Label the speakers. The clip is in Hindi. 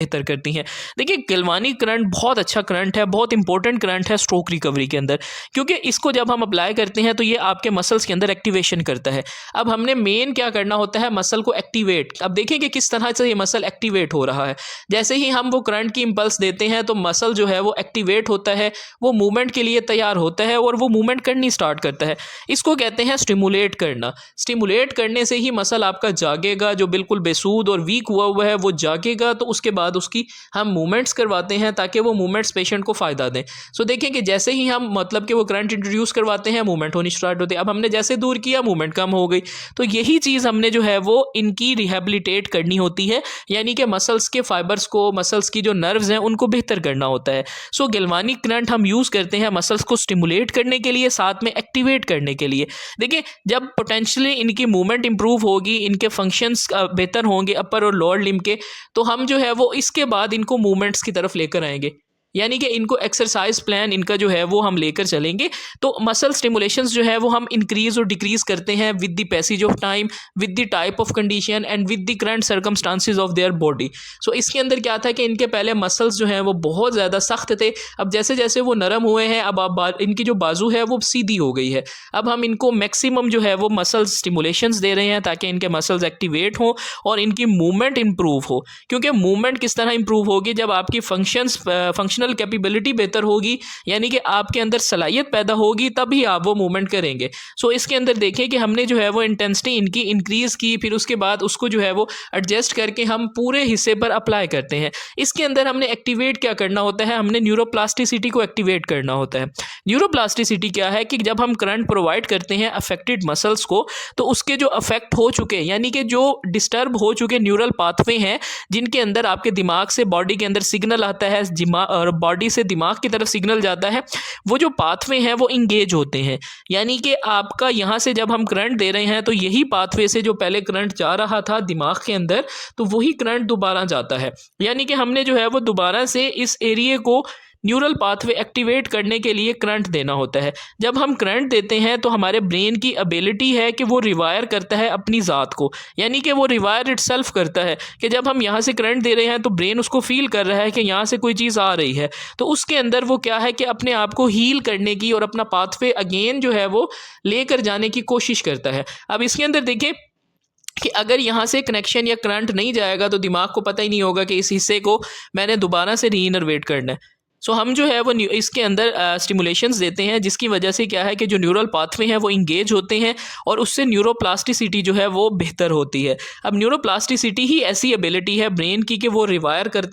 Speaker 1: बेहतर करती हैं। देखिए गैल्वानिक करंट बहुत अच्छा करंट है, बहुत इंपॉर्टेंट करंट है स्ट्रोक रिकवरी के अंदर, क्योंकि इसको जब हम अप्लाई करते हैं तो ये आपके मसल्स के अंदर एक्टिवेशन करता है। अब हमने मेन क्या करना होता है, मसल को एक्टिवेट। अब देखें कि किस तरह से ये मसल एक्टिवेट हो रहा है। जैसे ही हम वो करंट की इंपल्स देते हैं तो मसल जो है वो एक्टिवेट होता है, वो मूवमेंट के लिए तैयार होता है और वो मूवमेंट करनी स्टार्ट करता है। इसको कहते हैं स्टिमुलेट करना। स्टिमुलेट करने से ही मसल आपका जागेगा, जो बिल्कुल बेसूद और वीक हुआ है वो जागेगा। तो उसके बाद उसकी हम मूवमेंट्स करवाते हैं ताकि वो मूवमेंट्स पेशेंट को फ़ायदा दें। सो देखें कि जैसे ही हम मतलब कि वो करंट इंट्रोड्यूस करवाते हैं, मूवमेंट होनी स्टार्ट होती है। अब हमने जैसे दूर किया, मूवमेंट कम हो गई। तो यही चीज़ हमने जो है वो इनकी रिहेबिलिटेट करनी होती है, यानी कि मसल्स के फाइबर्स को, मसल्स की जो नर्व्स हैं उनको बेहतर करना होता है। सो गैल्वानिक करंट हम यूज़ करते हैं मसल्स को स्टिमुलेट करने के लिए, साथ में एक्टिवेट करने के लिए। देखिए जब पोटेंशियली इनकी मूवमेंट इंप्रूव होगी, इनके फंक्शंस बेहतर होंगे अपर और लोअर लिम्ब के, तो हम जो है वो इसके बाद इनको मूवमेंट्स की तरफ लेकर आएंगे, यानी कि इनको एक्सरसाइज प्लान इनका जो है वो हम लेकर चलेंगे। तो मसल स्टिमुलेशंस जो है वो हम इंक्रीज़ और डिक्रीज़ करते हैं with the passage of time, with the type of condition and with the current circumstances of their body. So इसके अंदर क्या था कि इनके पहले मसल्स जो हैं वो बहुत ज़्यादा सख्त थे। अब जैसे जैसे वो नरम हुए हैं, अब इनकी जो बाजू है वो सीधी हो गई है। अब हम इनको मैक्सिमम जो है वो मसल स्टिमुलेशंस दे रहे हैं ताकि इनके मसल्स एक्टिवेट हों और इनकी मूवमेंट इंप्रूव हो। क्योंकि मूवमेंट किस तरह इंप्रूव होगी, जब आपकी फंक्शनल कैपेबिलिटी बेहतर होगी, यानी कि आपके अंदर सलाहियत पैदा होगी, तभी आप वो मूवमेंट करेंगे। सो इसके अंदर देखें कि हमने जो है वो इंटेंसिटी इनकी इंक्रीज़ की, फिर उसके बाद उसको जो है वो एडजस्ट करके हम पूरे हिस्से पर अप्लाई करते हैं। इसके अंदर हमने एक्टिवेट क्या करना होता है, हमने न्यूरोप्लास्टिसिटी को एक्टिवेट करना होता है। न्यूरोप्लास्टिसिटी क्या है कि जब हम करंट प्रोवाइड करते हैं अफेक्टेड मसल्स को, तो उसके जो अफेक्ट हो चुके, यानी कि जो डिस्टर्ब हो चुके न्यूरल पाथवे हैं, जिनके अंदर आपके दिमाग से बॉडी के अंदर सिग्नल आता है, और बॉडी से दिमाग की तरफ सिग्नल जाता है, वो जो पाथवे हैं वो इंगेज होते हैं। यानी कि आपका यहाँ से जब हम करंट दे रहे हैं तो यही पाथवे से जो पहले करंट जा रहा था दिमाग के अंदर, तो वही करंट दोबारा जाता है। यानी कि हमने जो है वो दोबारा से इस एरिया को न्यूरल पाथवे एक्टिवेट करने के लिए करंट देना होता है। जब हम करंट देते हैं तो हमारे ब्रेन की एबिलिटी है कि वो रिवायर करता है अपनी ज़ात को, यानी कि वो रिवायर इटसेल्फ करता है कि जब हम यहाँ से करंट दे रहे हैं तो ब्रेन उसको फील कर रहा है कि यहाँ से कोई चीज़ आ रही है, तो उसके अंदर वो क्या है कि अपने आप को हील करने की और अपना पाथवे अगेन जो है वो लेकर जाने की कोशिश करता है। अब इसके अंदर देखिए कि अगर यहाँ से कनेक्शन या करंट नहीं जाएगा तो दिमाग को पता ही नहीं होगा कि इस हिस्से को मैंने दोबारा से रीइनर्वेट करना है। सो हम जो है वो इसके अंदर स्टिमुलेशंस देते हैं, जिसकी वजह से क्या है कि जो न्यूरल पाथवे हैं वो इंगेज होते हैं और उससे न्यूरोप्लास्टिसिटी जो है वो बेहतर होती है। अब न्यूरोप्लास्टिसिटी ही ऐसी एबिलिटी है ब्रेन की कि वो रिवायर करते